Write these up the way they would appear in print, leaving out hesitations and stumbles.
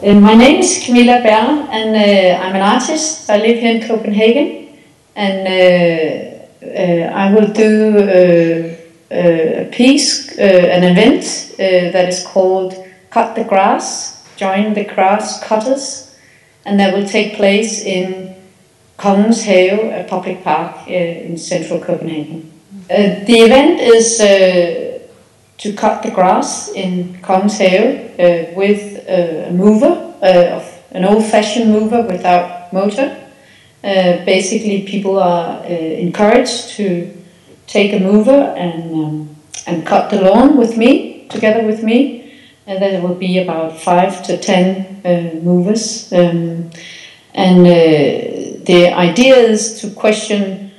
My name is Camilla Berl, and I'm an artist. I live here in Copenhagen, and I will do a piece, an event that is called Cut the Grass, Join the Grass Cutters, and that will take place in Kongens Have, a public park in central Copenhagen. The event is to cut the grass in Kongens Have with a mover, an old-fashioned mover without motor. Basically, people are encouraged to take a mover and cut the lawn with me, together with me, and there will be about 5 to 10 movers. The idea is to question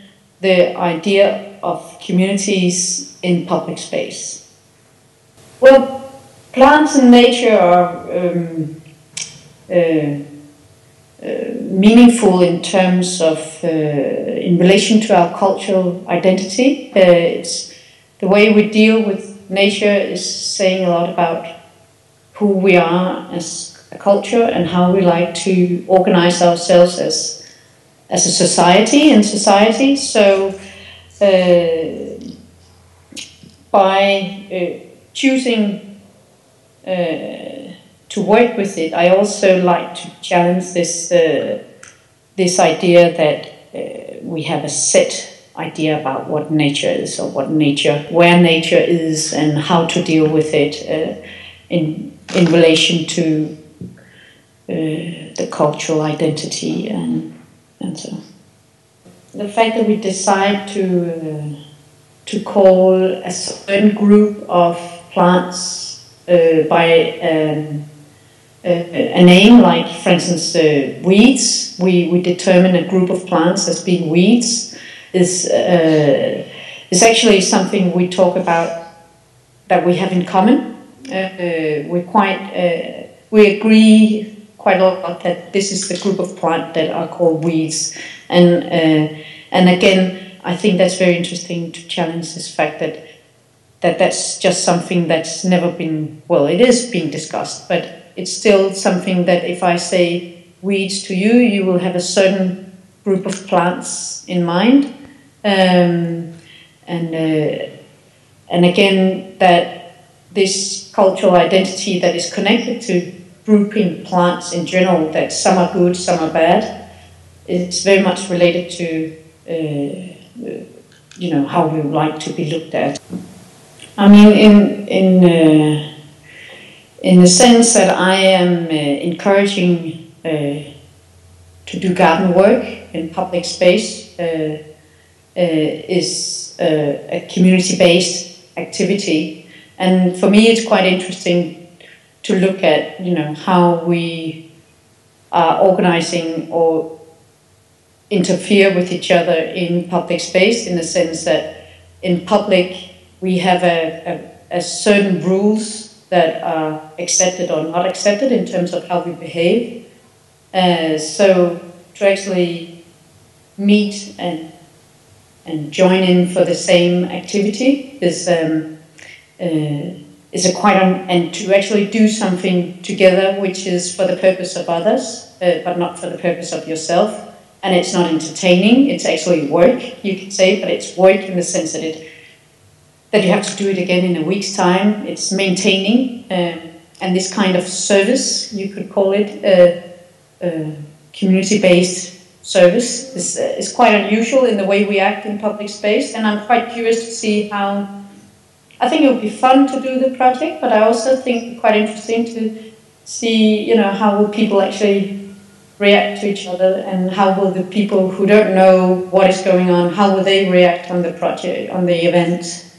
the idea of communities in public space. Well, plants in nature are meaningful in terms of, in relation to our cultural identity. It's the way we deal with nature is saying a lot about who we are as a culture and how we like to organize ourselves as a society in society. So by choosing to work with it, I also like to challenge this idea that we have a set idea about what nature is, or where nature is, and how to deal with it in relation to the cultural identity and so. The fact that we decide to call a certain group of plants by a name, like for instance weeds. We determine a group of plants as being weeds is actually something we talk about that we have in common. We agree quite a lot that this is the group of plants that are called weeds, and again, I think that's very interesting to challenge this fact that that's just something that's never been, well, it is being discussed, but it's still something that if I say weeds to you, you will have a certain group of plants in mind. And again, that this cultural identity that is connected to grouping plants in general, that some are good, some are bad, it's very much related to how we would like to be looked at. I mean, in the sense that I am encouraging to do garden work in public space is a community-based activity, and for me it's quite interesting to look at how we are organizing or interfere with each other in public space, in the sense that in public we have a certain rules that are accepted or not accepted in terms of how we behave. So to actually meet and join in for the same activity is and to actually do something together which is for the purpose of others, but not for the purpose of yourself. And it's not entertaining, it's actually work, you could say, but it's work in the sense that you have to do it again in a week's time. It's maintaining, and this kind of service, you could call it, community-based service, is quite unusual in the way we act in public space, and I'm quite curious to see how. I think it would be fun to do the project, but I also think quite interesting to see, how will people actually react to each other, and how will the people who don't know what is going on, how will they react on the project, on the event.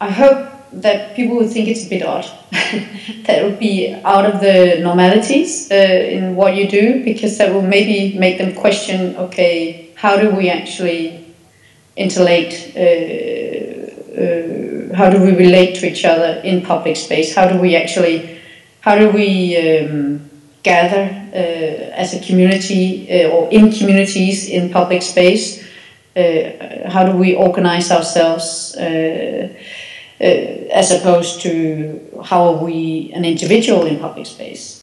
I hope that people will think it's a bit odd, that it will be out of the normalities in what you do, because that will maybe make them question, okay, how do we actually interrelate, how do we relate to each other in public space, how do we gather as a community or in communities in public space, how do we organize ourselves as opposed to how are we an individual in public space.